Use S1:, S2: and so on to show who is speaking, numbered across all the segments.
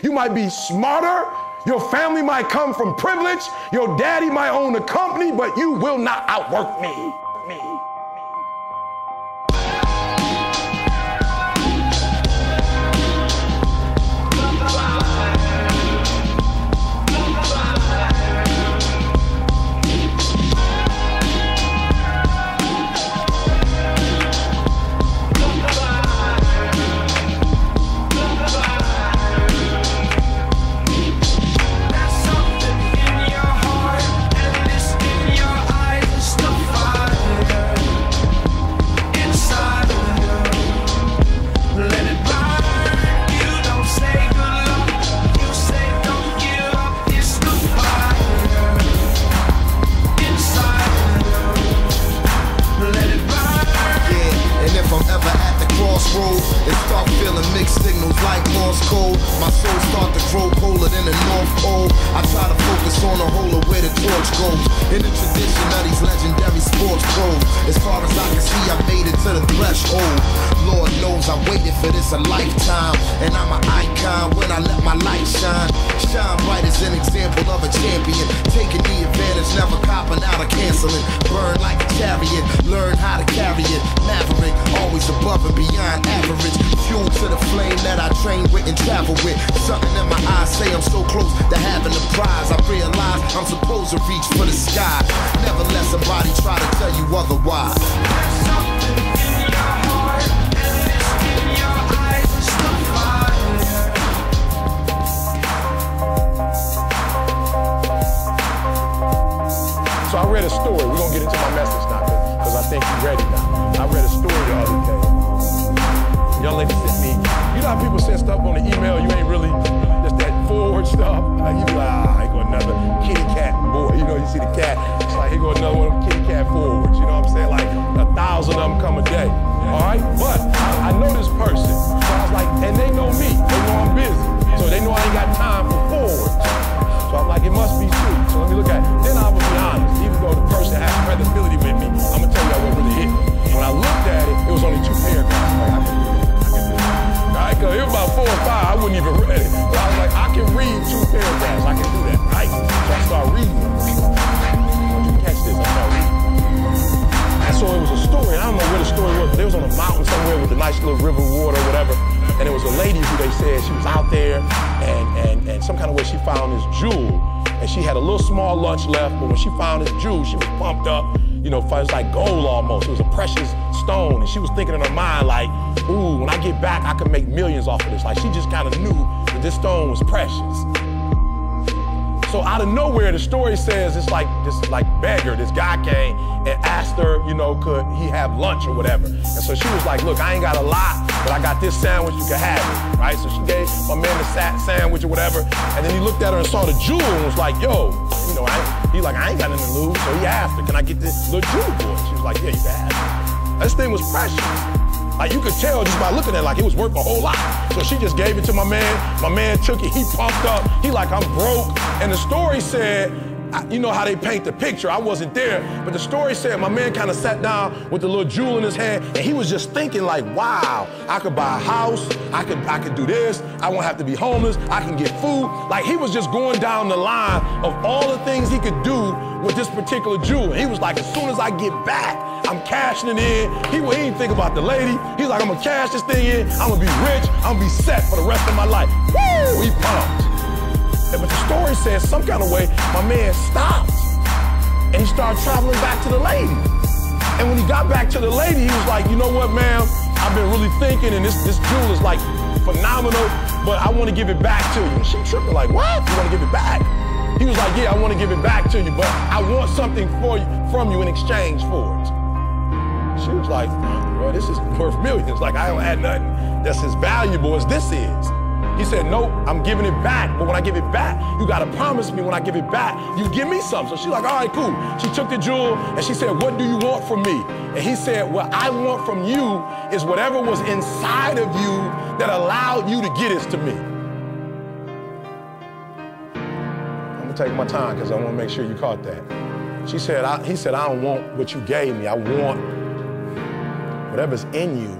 S1: You might be smarter. Your family might come from privilege. Your daddy might own a company, but you will not outwork me.
S2: And start feeling mixed signals like Morse code. My soul start to grow colder than the North Pole. I try to focus on the whole of where the torch goes. In the tradition of these legendary sports pros. As far as I can see, I made it to the threshold. Lord knows I waited for this a lifetime. And I'm an icon when I let my light shine. Shine bright as an example of a champion. Taking the advantage, never copping out or canceling. Burn like a chariot, learn how to carry it. Maverick, always above and beyond average. Fuel to the flame that I train with and travel with. Something in my eyes say I'm so close to having the prize. I realize I'm supposed to reach for the sky. Never let somebody try to tell you otherwise. There's something in your heart, and it's in your eyes, it's the fire.
S1: So I read a story. We're gonna get into my message now, because I think you're ready now. I read a story the other day. Young lady sent me, you know how people send stuff on the email, you ain't really, just that forward stuff. You be like, here go another kitty cat boy. You know, you see the cat, it's like, here go another one of them kitty cat forwards. You know what I'm saying? Like 1,000 of them come a day. All right? But I know this person. So I was like, and they know me. They know I'm busy. So they know I ain't got time for forwards. So I'm like, it must be true. So let me look at it. Then I will be honest. Even though the person has credibility with me, I'm going to tell you what really hit me. When I looked at it, it was only 2 paragraphs. Like, I can do it. Right? Cause it was about 4 or 5, I wouldn't even read it. But I was like, I can read 2 paragraphs, I can do that, right? So I started reading it. I want you to catch this, I started reading. And so it was a story, and I don't know where the story was, but it was on a mountain somewhere with a nice little river water or whatever. And it was a lady who they said she was out there, and some kind of way she found this jewel. And she had a little small lunch left, but when she found this jewel, she was pumped up. You know, it was like gold almost. It was a precious stone. And she was thinking in her mind like, ooh, when I get back, I can make millions off of this. Like she just kind of knew that this stone was precious. So out of nowhere, the story says it's like this beggar, this guy came and asked her, you know, could he have lunch or whatever. And so she was like, look, I ain't got a lot, but I got this sandwich, you can have it, right? So she gave my man the sandwich or whatever. And then he looked at her and saw the jewel and was like, yo, you know, he's like, I ain't got nothing to lose. So he asked her, can I get this little jewel boy? She was like, yeah, you can have it. This thing was precious. Like you could tell just by looking at it, like it was worth a whole lot. So she just gave it to my man. My man took it, he pumped up. He like, I'm broke. And the story said, you know how they paint the picture, I wasn't there, but the story said my man kind of sat down with the little jewel in his hand and he was just thinking like, wow, I could buy a house, I could do this, I won't have to be homeless, I can get food. Like he was just going down the line of all the things he could do with this particular jewel. And he was like, as soon as I get back, I'm cashing it in. He didn't think about the lady. He's like, I'm gonna cash this thing in, I'm gonna be rich, I'm gonna be set for the rest of my life. Woo! He pumped. But the story says some kind of way, my man stopped and he started traveling back to the lady. And when he got back to the lady, he was like, you know what, ma'am? I've been really thinking and this jewel is like phenomenal, but I want to give it back to you. And she tripping like, what? You want to give it back? He was like, yeah, I want to give it back to you, but I want something from you in exchange for it. She was like, well, this is worth millions. Like, I don't have nothing that's as valuable as this is. He said, nope, I'm giving it back. But when I give it back, you gotta promise me when I give it back, you give me something. So she's like, all right, cool. She took the jewel and she said, what do you want from me? And he said, what I want from you is whatever was inside of you that allowed you to get this to me. I'm gonna take my time because I wanna make sure you caught that. He said, I don't want what you gave me. I want whatever's in you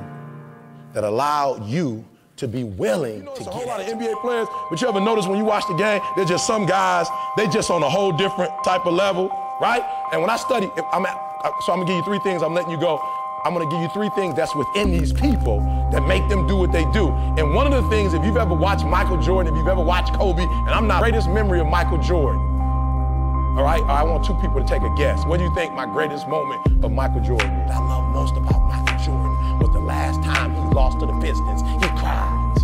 S1: that allowed you to be willing to get a whole lot of NBA players, but you ever notice when you watch the game, there's just some guys, they just on a whole different type of level, right? And when I study, so I'm gonna give you 3 things, I'm letting you go. I'm gonna give you 3 things that's within these people that make them do what they do. And one of the things, if you've ever watched Michael Jordan, if you've ever watched Kobe, and I'm not greatest memory of Michael Jordan, all right? I want 2 people to take a guess. What do you think my greatest moment of Michael Jordan is? I love most about Michael Jordan was the last time he lost to the Pistons. He cried.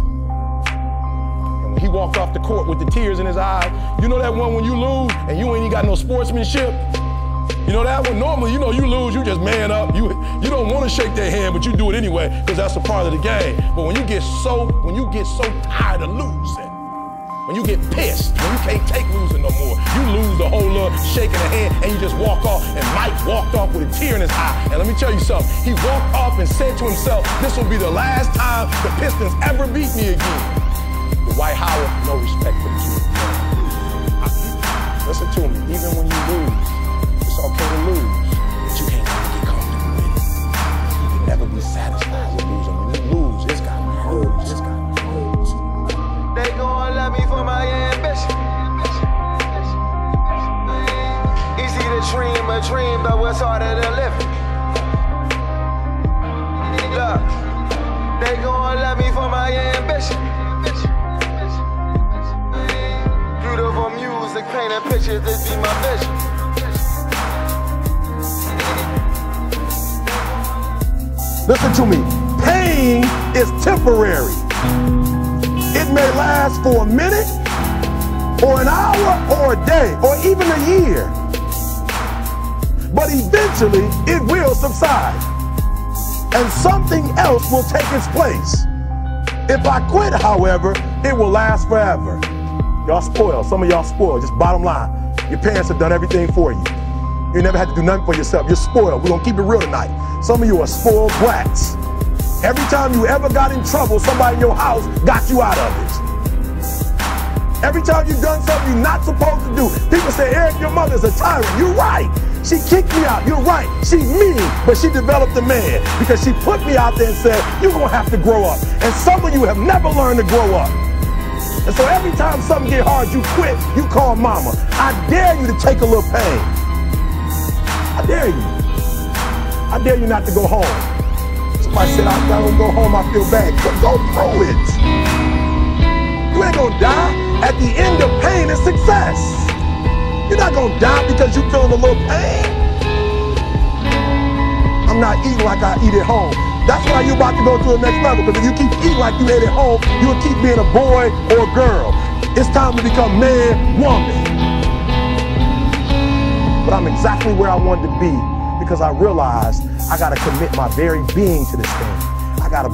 S1: And when he walked off the court with the tears in his eyes, you know that one when you lose and you ain't even got no sportsmanship? You know that one? Normally, you know you lose, you just man up. You don't want to shake their hand, but you do it anyway, because that's a part of the game. But when you get so tired of losing, when you get pissed, when you can't take losing no more, you lose the whole shaking the hand and you just walk off. And Mike walked off with a tear in his eye. And let me tell you something, he walked off and said to himself, this will be the last time the Pistons ever beat me again. The Dwight Howard, no respect for the kid. Listen to me, even when you lose, it's okay to lose, but you can't never get comfortable with it. You can never be satisfied with losing. When you lose, it's got hurts, it's got hurts.
S3: They gon' love me for my ambition. Easy to dream a dream, though it's harder to live it. Look, they gon' love me for my ambition. Beautiful music, painting pictures, this be my vision.
S1: Listen to me, pain is temporary. It may last for a minute, or an hour, or a day, or even a year. But eventually, it will subside. And something else will take its place. If I quit, however, it will last forever. Y'all spoiled, some of y'all spoiled, just bottom line. Your parents have done everything for you. You never had to do nothing for yourself. You're spoiled. We're gonna keep it real tonight. Some of you are spoiled brats. Every time you ever got in trouble, somebody in your house got you out of it. Every time you've done something you're not supposed to do, people say, Eric, your mother's a tyrant. You're right. She kicked me out. You're right. She's mean, but she developed a man because she put me out there and said, you're gonna have to grow up. And some of you have never learned to grow up. And so every time something get hard, you quit, you call mama. I dare you to take a little pain. I dare you. I dare you not to go home. Somebody said, I don't go home, I feel bad. But go through it. You ain't gonna die. At the end of pain is success. You're not gonna die because you're feeling a little pain. I'm not eating like I eat at home. That's why you're about to go to the next level, because if you keep eating like you ate at home, you'll keep being a boy or a girl. It's time to become man, woman. But I'm exactly where I wanted to be because I realized I gotta commit my very being to this thing. I gotta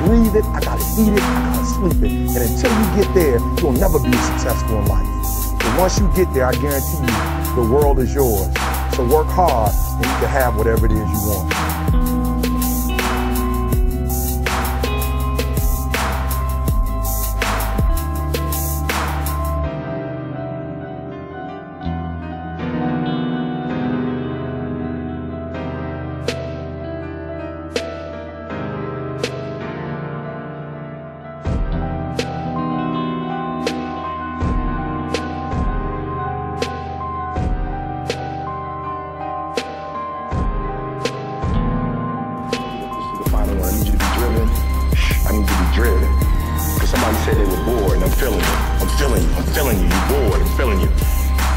S1: breathe it, I gotta eat it, I gotta sleep it. And until you get there, you'll never be successful in life. But once you get there, I guarantee you, the world is yours. So work hard and you can have whatever it is you want. Because somebody said they were bored, and I'm feeling you. I'm feeling you. You're bored. I'm feeling you.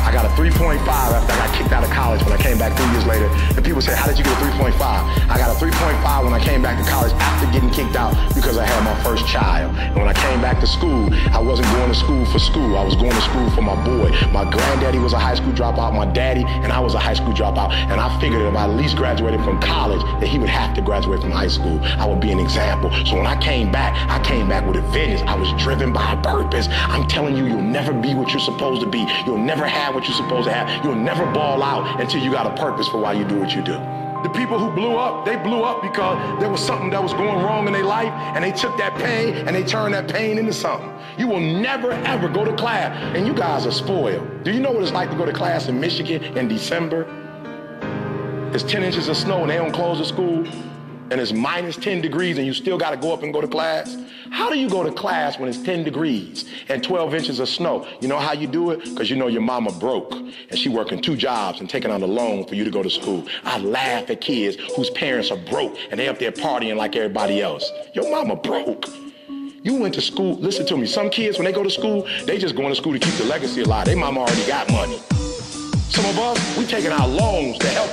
S1: I got a 3.5 after I got kicked out of college when I came back 3 years later. And people say, how did you get a 3.5? I got a 3.5 when I came back to college after getting kicked out because I had my first child. And when I came back to school, I wasn't going to school for school. I was going to school for my boy. My granddaddy was a high school dropout, my daddy, and I was a high school dropout. And I figured if I at least graduated from college, that he would have to graduate from high school. I would be an example. So when I came back with a vengeance. I was driven by a purpose. I'm telling you, you'll never be what you're supposed to be. You'll never have what you're supposed to have. You'll never ball out until you got a purpose for why you do what you do. The people who blew up, they blew up because there was something that was going wrong in their life, and they took that pain and they turned that pain into something. You will never, ever go to class, and you guys are spoiled. Do you know what it's like to go to class in Michigan in December? It's 10 inches of snow and they don't close the school. and it's minus 10 degrees and you still got to go up and go to class? How do you go to class when it's 10 degrees and 12 inches of snow? You know how you do it? Because you know your mama broke and she working 2 jobs and taking out a loan for you to go to school. I laugh at kids whose parents are broke and they up there partying like everybody else. Your mama broke. You went to school, listen to me, some kids when they go to school, they just going to school to keep the legacy alive. They mama already got money. Some of us, we taking out loans to help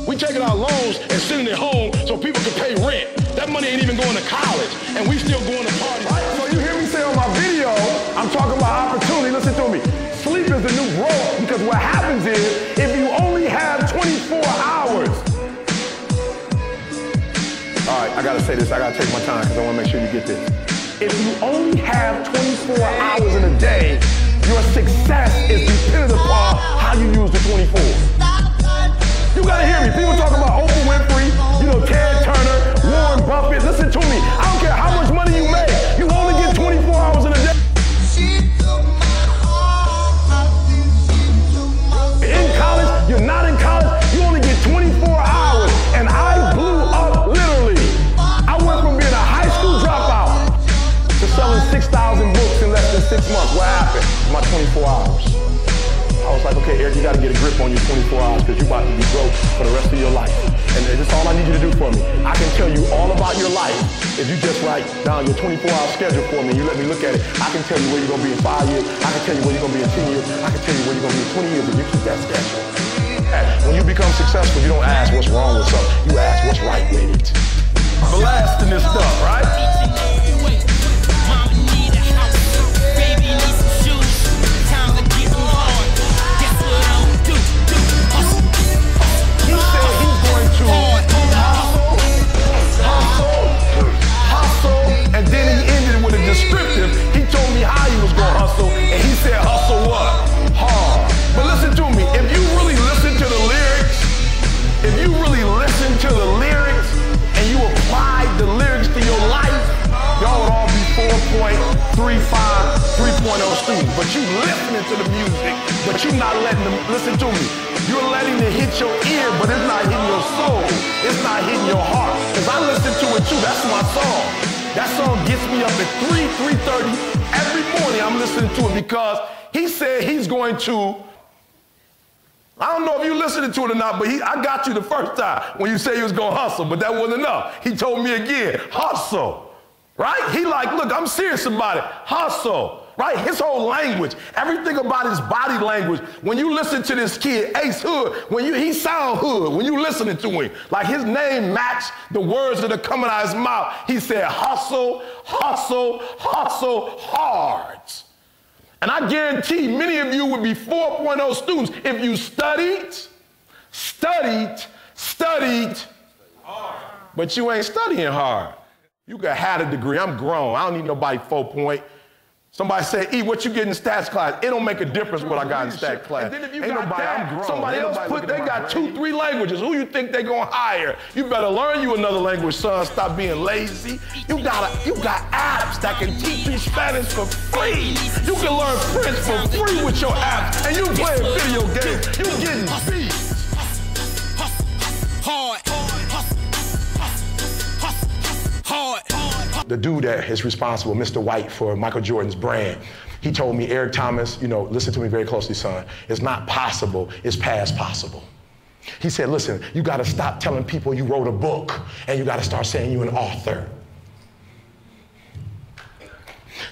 S1: we taking out loans and sending it home so people can pay rent. That money ain't even going to college, and we still going to party. Right? So you hear me say on my video, I'm talking about opportunity. Listen to me. Sleep is the new broke, because what happens is, if you only have 24 hours. All right, I gotta say this. I gotta take my time because I want to make sure you get this. If you only have 24 hours in a day, your success is dependent upon how you use the 24. You gotta hear me. People talk about Oprah Winfrey, Ted Turner, Warren Buffett. Listen to me. I don't care how much money you make. You only get 24 hours in a day. In college, you're not in college, you only get 24 hours. And I blew up literally. I went from being a high school dropout to selling 6,000 books in less than 6 months. What happened? My 24 hours. I was like, okay, Eric, you got to get a grip on your 24 hours because you're about to be broke for the rest of your life. And that's all I need you to do for me. I can tell you all about your life if you just write down your 24-hour schedule for me and you let me look at it. I can tell you where you're going to be in 5 years. I can tell you where you're going to be in 10 years. I can tell you where you're going to be in 20 years if you keep that schedule. When you become successful, you don't ask what's wrong with something. You ask what's right with it. Blasting this stuff, right? And then he ended with a descriptive. He told me how he was going to hustle, and he said hustle what? Hard. But listen to me, if you really listen to the lyrics, and you applied the lyrics to your life, y'all would all be 4.35, 3.0 students. But you listening to the music, but you not letting them, listen to me, you're letting it hit your ear, but it's not hitting your soul. It's not hitting your heart. Because I listen to it too, that's my song. That song gets me up at 3:30 every morning. I'm listening to it because he said he's going to, I don't know if you listening to it or not, but I got you the first time when you said he was going to hustle, but that wasn't enough. He told me again, hustle, right? He like, look, I'm serious about it, hustle. Right? His whole language, everything about his body language. When you listen to this kid, Ace Hood, he sound hood when you listening to him. Like his name matched the words that are coming out of his mouth. He said, hustle, hustle, hustle hard. And I guarantee many of you would be 4.0 students if you studied hard. But you ain't studying hard. You could have a degree. I'm grown. I don't need nobody 4.0. Somebody said, E, what you get in stats class? It don't make a difference what I got in stats class. And then if you ain't got nobody, I'm grown. Somebody else they got 2, 3 languages. Who you think they gonna hire? You better learn you another language, son. Stop being lazy. You got apps that can teach you Spanish for free. You can learn French for free with your apps. And you playing video games. You getting beat. Hard. The dude that is responsible, Mr. White, for Michael Jordan's brand, he told me, Eric Thomas, listen to me very closely, son. It's not possible, it's past possible. He said, listen, you gotta stop telling people you wrote a book and you gotta start saying you're an author.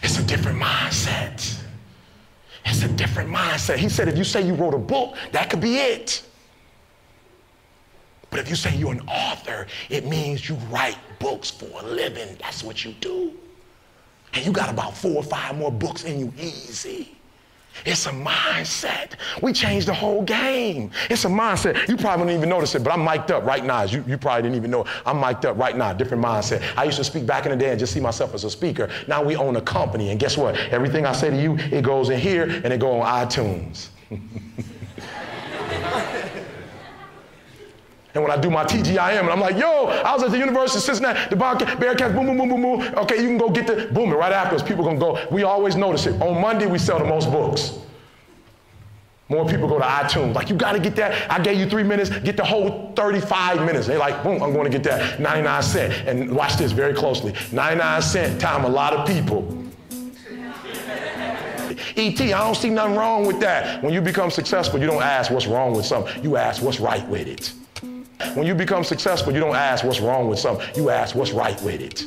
S1: It's a different mindset. It's a different mindset. He said, if you say you wrote a book, that could be it. But if you say you're an author, it means you write books for a living. That's what you do. And you got about 4 or 5 more books in you easy. It's a mindset. We changed the whole game. It's a mindset. You probably didn't even notice it, but I'm mic'd up right now. You probably didn't even know. I'm mic'd up right now, different mindset. I used to speak back in the day and just see myself as a speaker. Now we own a company, and guess what? Everything I say to you, it goes in here, and it goes on iTunes. And when I do my TGIM, and I'm like, yo, I was at the University of Cincinnati, the Bearcats, boom, boom, boom, boom, boom. Okay, you can go get the boom, and right afterwards, people gonna go. We always notice it. On Monday, we sell the most books. More people go to iTunes, like, you gotta get that. I gave you 3 minutes, get the whole 35 minutes. They like, boom, I'm gonna get that 99 cents. And watch this very closely. 99 cent time a lot of people. E.T., I don't see nothing wrong with that. When you become successful, you don't ask what's wrong with something. You ask what's right with it. When you become successful, you don't ask what's wrong with something. You ask what's right with it.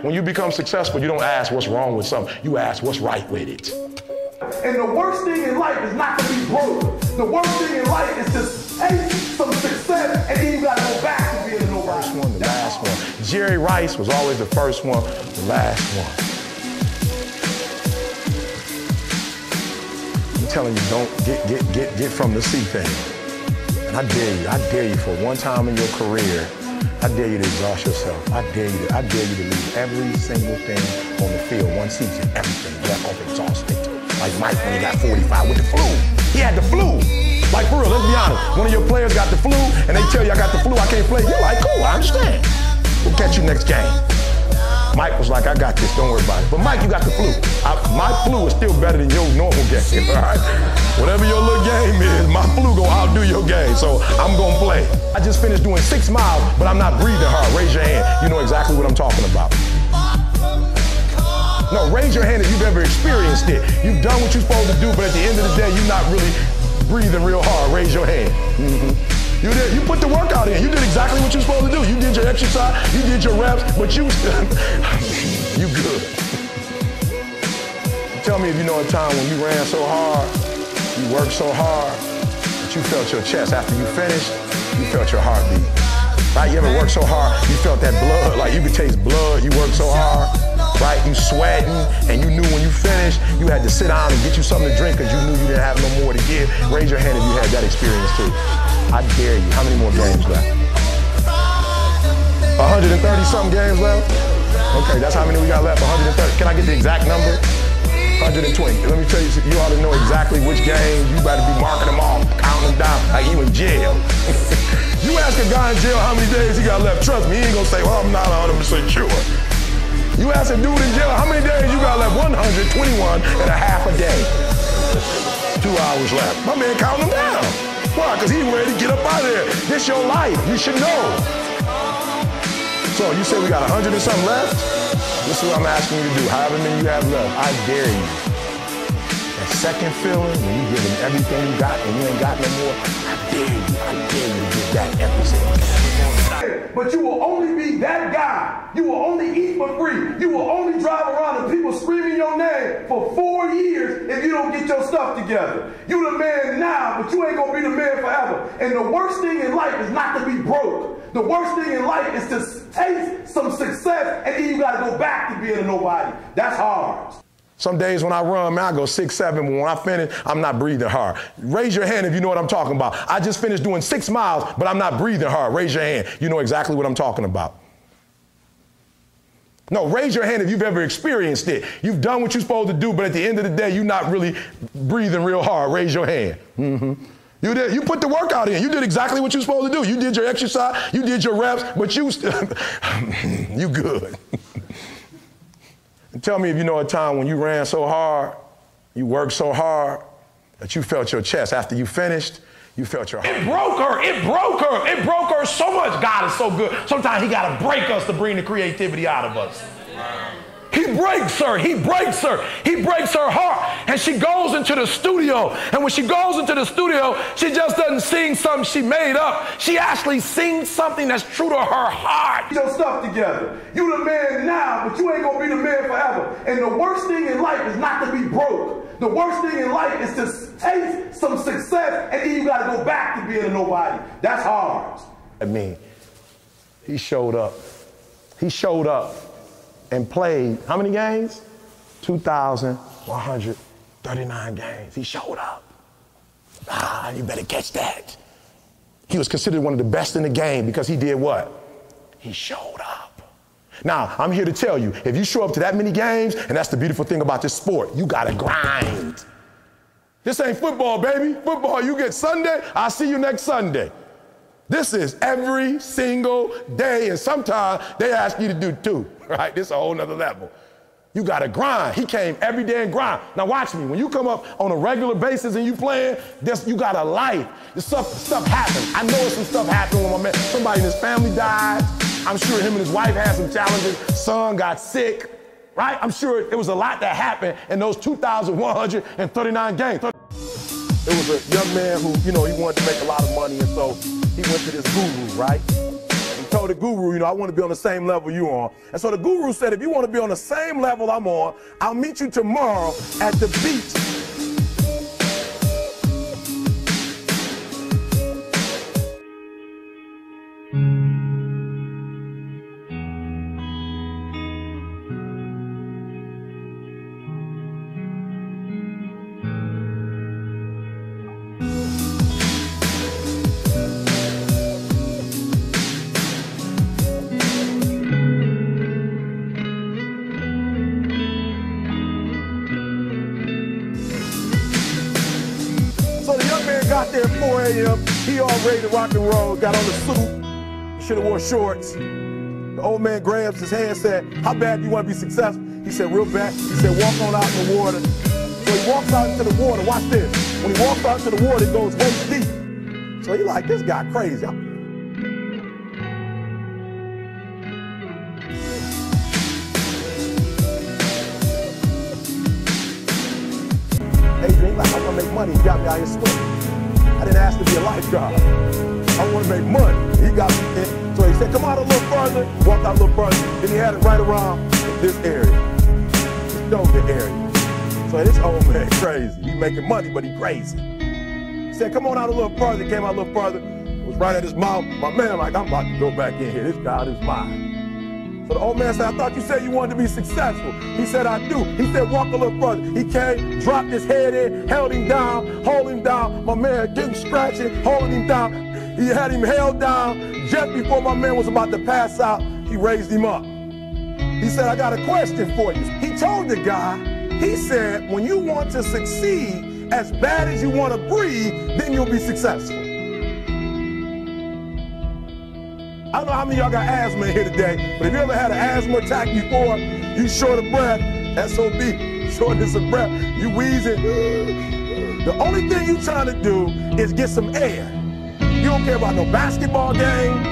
S1: When you become successful, you don't ask what's wrong with something. You ask what's right with it.
S4: And the worst thing in life is not to be broke. The worst thing in life is to taste some success and then you gotta go back to being a nobody.
S1: First one, the last one. Jerry Rice was always the first one, the last one. I'm telling you, don't get from the C thing. And I dare you for one time in your career, I dare you to exhaust yourself. I dare you to leave every single thing on the field, one season, everything left off exhausted. Like Mike when he got 45 with the flu. He had the flu. Like for real, let's be honest. One of your players got the flu and they tell you I got the flu, I can't play. You're like, cool, I understand. We'll catch you next game. Mike was like, I got this, don't worry about it. But Mike, you got the flu. My flu is still better than your normal game, all right? Whatever your little game is, my flu gonna outdo your game, so I'm gonna play. I just finished doing 6 miles, but I'm not breathing hard. Raise your hand. You know exactly what I'm talking about. No, raise your hand if you've ever experienced it. You've done what you're supposed to do, but at the end of the day, you're not really breathing real hard. Raise your hand. You put the workout in. You did exactly what you're supposed to do. You did your exercise, you did your reps, but you good. Tell me if you know a time when you ran so hard, you worked so hard, that you felt your chest. After you finished, you felt your heartbeat. Right? You ever worked so hard, you felt that blood, like you could taste blood, you worked so hard. Right, you sweating, and you knew when you finished, you had to sit down and get you something to drink because you knew you didn't have no more to give. Raise your hand if you had that experience too. I dare you. How many more games left? 130 something games left? Okay, that's how many we got left, 130. Can I get the exact number? 120. Let me tell you, you ought to know exactly which games. You better be marking them off, counting them down like you in jail. You ask a guy in jail how many days he got left, trust me, he ain't gonna say, well, I'm not 100% sure. You ask a dude in jail, how many days you got left? 121 and a half a day. 2 hours left. My man counting them down. Why? Because he's ready to get up out of there. This your life. You should know. So you say we got 100 and something left? This is what I'm asking you to do. However many you have left, I dare you. That second feeling, when you give them everything you got and you ain't got no more, I dare you to get that every single time.
S4: But you will only be that guy. You will only eat for free. You will only drive around and people screaming your name for 4 years if you don't get your stuff together. You the man now, but you ain't gonna be the man forever. And the worst thing in life is not to be broke. The worst thing in life is to taste some success and then you gotta go back to being a nobody. That's hard.
S1: Some days when I run, man, I go 6, 7, but when I finish, I'm not breathing hard. Raise your hand if you know what I'm talking about. I just finished doing 6 miles, but I'm not breathing hard. Raise your hand. You know exactly what I'm talking about. No, raise your hand if you've ever experienced it. You've done what you're supposed to do, but at the end of the day, you're not really breathing real hard. Raise your hand. You put the workout in. You did exactly what you're supposed to do. You did your exercise, you did your reps, but you good. And tell me if you know a time when you ran so hard, you worked so hard, that you felt your chest. After you finished, you felt your heart. It broke her. It broke her. It broke her so much. God is so good. Sometimes he got to break us to bring the creativity out of us. He breaks her. He breaks her. He breaks her heart. And she goes into the studio. And when she goes into the studio, she just doesn't sing something she made up. She actually sings something that's true to her heart.
S4: Get your stuff together. You the man now, but you ain't gonna be the man forever. And the worst thing in life is not to be broke. The worst thing in life is to taste some success and then you gotta go back to being a nobody. That's hard.
S1: I mean, he showed up. He showed up and played, how many games? 2,139 games. He showed up. You better catch that. He was considered one of the best in the game because he did what? He showed up. Now, I'm here to tell you, if you show up to that many games, and that's the beautiful thing about this sport, you gotta grind. This ain't football, baby. Football, you get Sunday, I'll see you next Sunday. This is every single day, and sometimes they ask you to do 2, right? This is a whole nother level. You got to grind. He came every day and grind. Now watch me. When you come up on a regular basis and you playing, you got a life. This stuff happens. I know some stuff happened when my man, somebody in his family died. I'm sure him and his wife had some challenges. Son got sick, right? I'm sure it was a lot that happened in those 2,139 games. It was a young man who, he wanted to make a lot of money, and so he went to this guru, right? Told the guru, I want to be on the same level you on. And so the guru said, if you want to be on the same level I'm on, I'll meet you tomorrow at the beach. Got there at 4 a.m., he all ready to rock and roll, got on the suit, should have wore shorts. The old man grabs his hand and said, how bad do you want to be successful? He said, real bad. He said, walk on out in the water. So he walks out into the water, watch this. When he walks out into the water, it goes waist deep. So he like, this guy crazy. Adrian, like, I want to make money. He got me out here swimming. I didn't ask to be a lifeguard. I want to make money. He got me in. So he said, come out a little further. Walked out a little further. Then he had it right around this area. This Dover area. So this old man crazy. He making money, but he crazy. He said, come on out a little further. He came out a little further. It was right at his mouth. My man like, I'm about to go back in here. This guy is mine. So the old man said, I thought you said you wanted to be successful. He said, I do. He said, walk a little further. He came, dropped his head in, held him down, hold him down. My man getting scratching, holding him down. He had him held down. Just before my man was about to pass out, he raised him up. He said, I got a question for you. He told the guy, he said, when you want to succeed as bad as you want to breathe, then you'll be successful. I don't know how many of y'all got asthma in here today, but if you ever had an asthma attack before, you short of breath, SOB, shortness of breath, you wheezing. The only thing you trying to do is get some air. You don't care about no basketball game.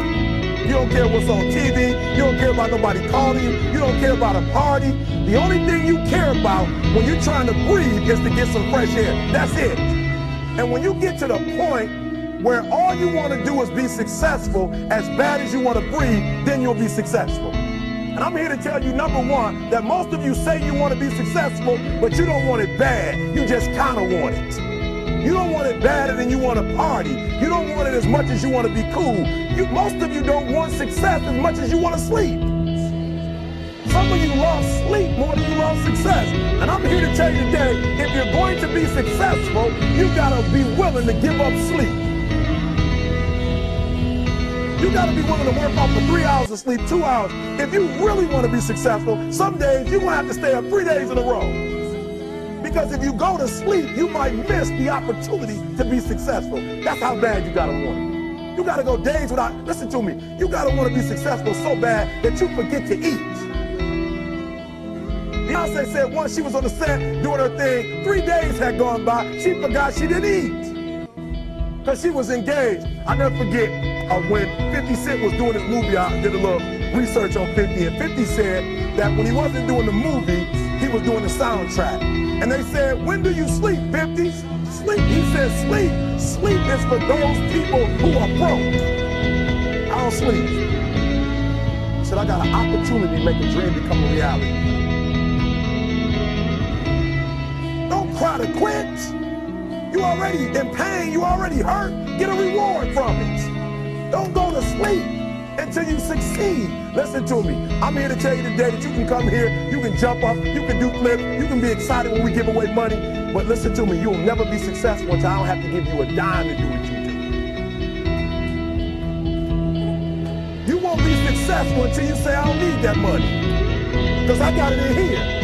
S1: You don't care what's on TV. You don't care about nobody calling you. You don't care about a party. The only thing you care about when you're trying to breathe is to get some fresh air. That's it. And when you get to the point where all you want to do is be successful as bad as you want to breathe, then you'll be successful. And I'm here to tell you, number one, that most of you say you want to be successful, but you don't want it bad. You just kind of want it. You don't want it badder than you want to party. You don't want it as much as you want to be cool. Most of you don't want success as much as you want to sleep. Some of you love sleep more than you love success. And I'm here to tell you today, if you're going to be successful, you got to be willing to give up sleep. You got to be willing to work off for 3 hours of sleep, 2 hours. If you really want to be successful, some days you're going to have to stay up 3 days in a row. Because if you go to sleep, you might miss the opportunity to be successful. That's how bad you got to want it. You got to go days without, listen to me, you got to want to be successful so bad that you forget to eat. Beyonce said once she was on the set doing her thing, 3 days had gone by, she forgot she didn't eat. Because she was engaged. I never forget when 50 Cent was doing his movie, I did a little research on 50, and 50 said that when he wasn't doing the movie, he was doing the soundtrack. And they said, when do you sleep, 50? Sleep. He said, sleep. Sleep is for those people who are broke. I don't sleep. He said, I got an opportunity to make a dream become a reality. Don't cry to quit. You already in pain, you already hurt. Get a reward from it. Don't go to sleep until you succeed. Listen to me. I'm here to tell you today that you can come here, you can jump up, you can do flips, you can be excited when we give away money. But listen to me, you'll never be successful until I don't have to give you a dime to do what you do. You won't be successful until you say, I don't need that money. Because I got it in here.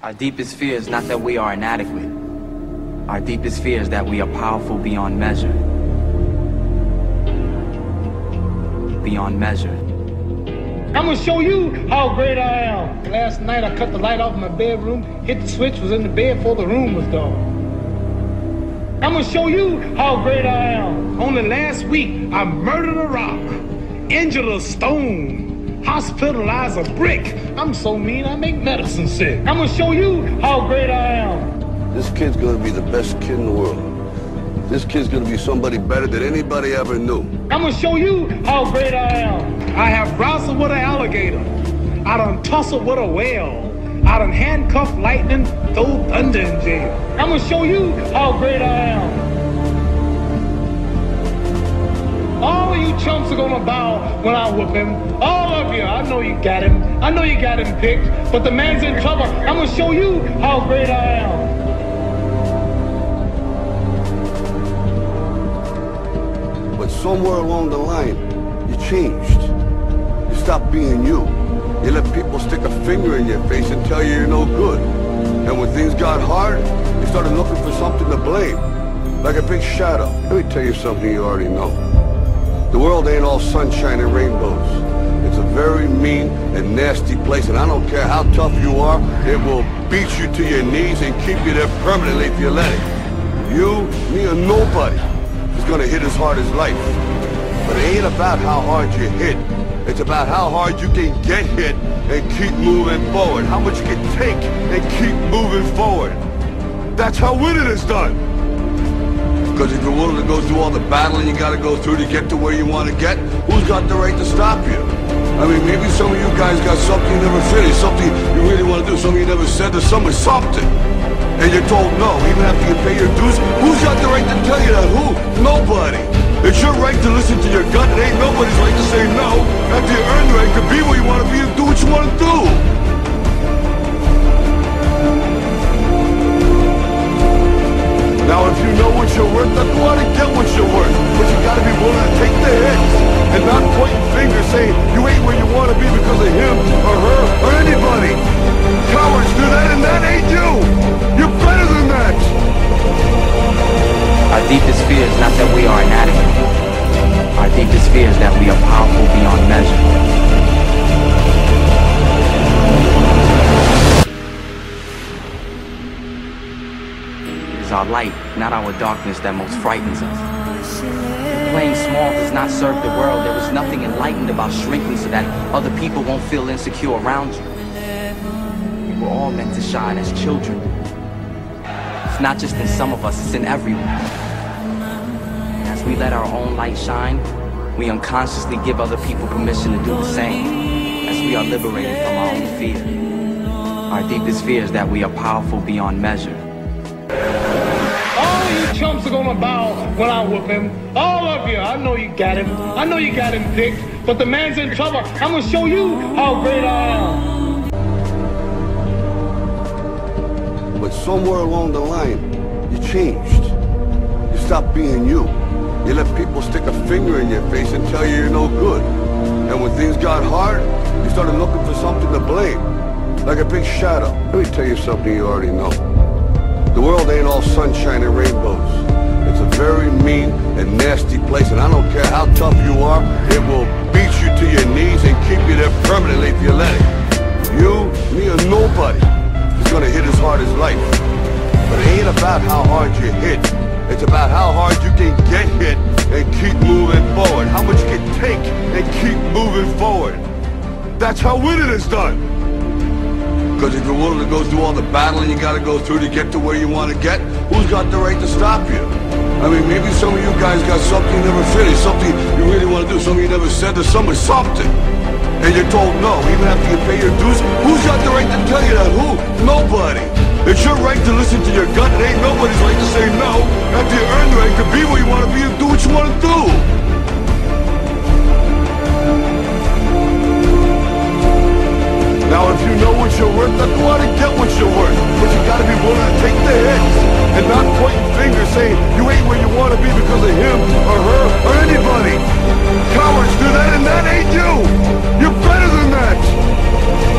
S5: Our deepest fear is not that we are inadequate. Our deepest fear is that we are powerful beyond measure. Beyond measure.
S6: I'm gonna show you how great I am. Last night I cut the light off in my bedroom, hit the switch, was in the bed before the room was dark. I'm gonna show you how great I am. Only last week I murdered a rock, injured a stone, hospitalized a brick. I'm so mean I make medicine sick. I'm gonna show you how great I am.
S7: This kid's gonna be the best kid in the world. This kid's gonna be somebody better than anybody ever knew.
S6: I'm gonna show you how great I am. I have wrestled with an alligator. I done tussled with a whale. I done handcuffed lightning, throw thunder in jail. I'm gonna show you how great I am. All of you chumps are gonna bow when I whoop him. All of you, I know you got him. I know you got him picked, but the man's in trouble. I'm gonna show you how great I am.
S7: But somewhere along the line, you changed. You stopped being you. You let people stick a finger in your face and tell you you're no good. And when things got hard, you started looking for something to blame, like a big shadow. Let me tell you something you already know. The world ain't all sunshine and rainbows. It's a very mean and nasty place, and I don't care how tough you are, it will beat you to your knees and keep you there permanently if you let it. You, me, or nobody is gonna hit as hard as life. But it ain't about how hard you hit. It's about how hard you can get hit and keep moving forward. How much you can take and keep moving forward. That's how winning is done. Because if you're willing to go through all the battling you gotta go through to get to where you want to get, who's got the right to stop you? I mean, maybe some of you guys got something you never finished, something you really want to do, something you never said to someone, something. And you're told no, even after you pay your dues. Who's got the right to tell you that? Who? Nobody. It's your right to listen to your gut. It ain't nobody's right to say no. After you earn the right to be where you want to be and do what you want to do. Now, if you know what you're worth, then go out and get what you're worth. But you gotta be willing to take the hits and not pointing fingers saying you ain't where you want to be because of him or her or anybody. Cowards do that, and that ain't you. You're better than that.
S5: Our deepest fear is not that we are inadequate. Our deepest fear is that we are powerful beyond measure. It is our light, not our darkness, that most frightens us. Playing small does not serve the world. There is nothing enlightened about shrinking so that other people won't feel insecure around you. We were all meant to shine as children. It's not just in some of us, it's in everyone. As we let our own light shine, we unconsciously give other people permission to do the same, as we are liberated from our own fear. Our deepest fear is that we are powerful beyond measure.
S6: All you chumps are gonna bow when I whoop him. All of you, I know you got him. I know you got him picked, but the man's in trouble. I'm gonna show you how great I am.
S7: But somewhere along the line, you changed. You stopped being you. You let people stick a finger in your face and tell you you're no good. And when things got hard, you started looking for something to blame, like a big shadow. Let me tell you something you already know. The world ain't all sunshine and rainbows. It's a very mean and nasty place, and I don't care how tough you are, it will beat you to your knees and keep you there permanently if you let it. You, me, or nobody is gonna hit as hard as life. But it ain't about how hard you hit. It's about how hard you can get hit and keep moving forward. How much you can take and keep moving forward. That's how winning is done. Because if you're willing to go through all the battling you gotta go through to get to where you want to get, who's got the right to stop you? I mean, maybe some of you guys got something you never finished, something you really want to do, something you never said to someone, something. And you're told no, even after you pay your dues. Who's got the right to tell you that? Who? Nobody. It's your right to listen to your gut. It ain't nobody's right to say no after you earn the right to be where you want to be and do what you want to do.